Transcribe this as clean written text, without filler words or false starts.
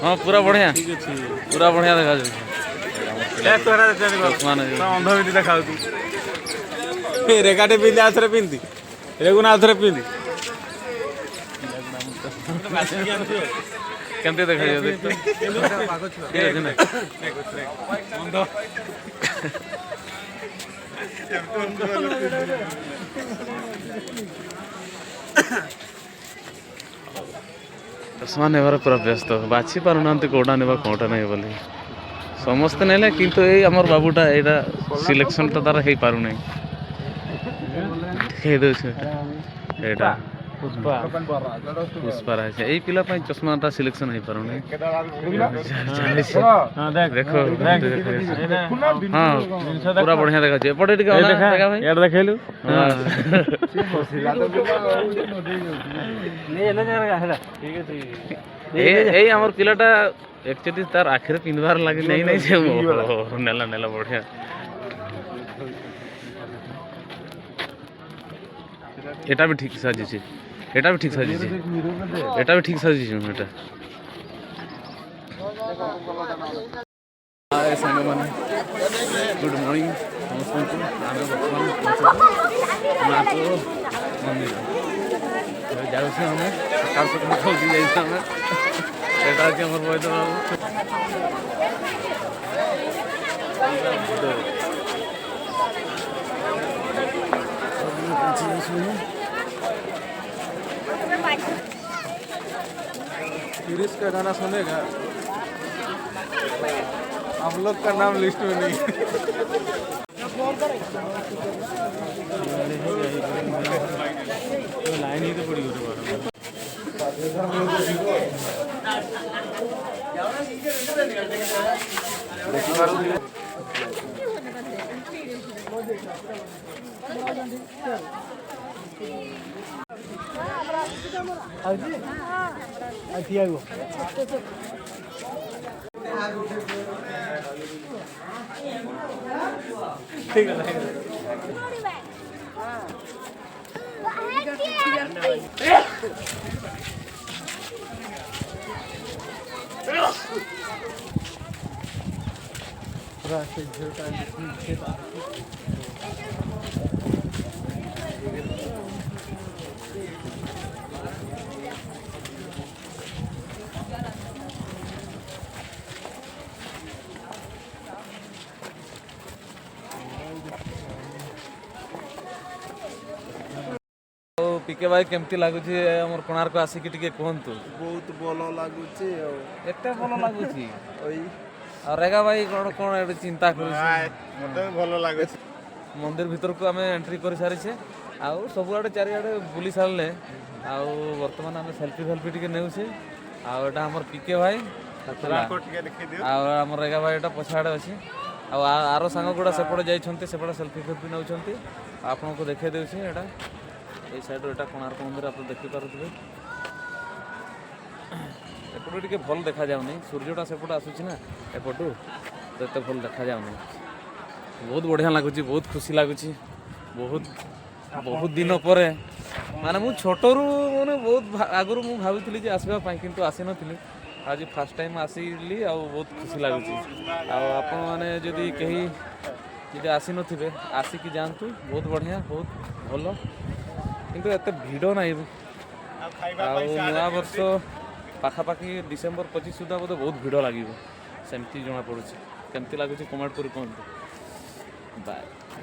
हाँ पूरा बढ़िया पूरा बढ़िया देखा अंधविधि देखा रेगाटे पिंधि ଆଉ ଥରେ ପିନ୍ଧି ରେଗୁନା ଆଉ ଥରେ ପିନ୍ଧି କେମିତି ଦେଖାଯିବ चश्मा नेबार पूरा व्यस्त बाछि पारुना कौटा नेबा कौटा नहीं बोली समस्ते नेले किंतु ए हमर बाबूटा एटा सिलेक्शन तो तार हे पारु नहीं हे दो एटा पुष्पा रहा है पिला चश्माटा सिलेक्शन हो पार नहीं देखो हाँ पूरा बढ़िया देखा एपटे देखलु हमर पिलाटा एक्चुअली तार आखिर पिंधबार लगे नहीं नहीं से नेला नेला बढ़िया एटा भी ठीक साजिଛି एटा भी ठीक साजिଛି एटा भी ठीक साजिଛି एटा हाय संग माने गुड मॉर्निंग समस्त आमे वर्तमान नाको मंदिर जाऊ से हमें सकाळ सकाळ खोजी जाई हमें एटा के हमर बय गिरीश का गाना सुनेगा हम लोग का नाम लिस्ट में नहीं लाइन ही तो पड़ी ठीक है पीके भाई केमती लगुच आम कोणार्क आसिक टे कहतु बहुत भल लगुच एत भल लगुच रेगा भाई कौन कौन चिंता कर भल लगुच मंदिर भीतर को आम एंट्री कर सारी सब आड़े चारिआडे बुली सारे बर्तमान आम सेल्फी फेल्फी टे नेउछे आटा आम पीके भाई आम रेगा भाई एटा पछाड़े अच्छे आर सांग गुड़ा सेपटे जाइए सेपटे सेल्फी फेल्फी नौ आपन को देखे देउछे एटा ये साइड एटा कोणार्क मंदिर आप देखिपे एपटे टिके भल देखा जाऊनी सूर्यटा सेपटे आसूची ना एपटू तो एत भल देखा जाऊनी बहुत बढ़िया लगुच बहुत खुशी लगुच बहुत बहुत दिन पर माने मु छोटरू माने बहुत आगु मु भावी आसवाई किंतु आसी नी आज फास्ट टाइम आसिली आ बहुत खुशी लगुच आपण मैंने जदि कहीं जी आसी नथिबे आसिकी जातु बहुत बढ़िया बहुत भल किंतु एत भिड़ ना नया वर्ष पाखापाखि डिसेम्बर 25 सुधा बोधे बहुत भिड़ लगे सेमती जना पड़ुଛି केमती लगुच कमेंट कर कहतु बाय।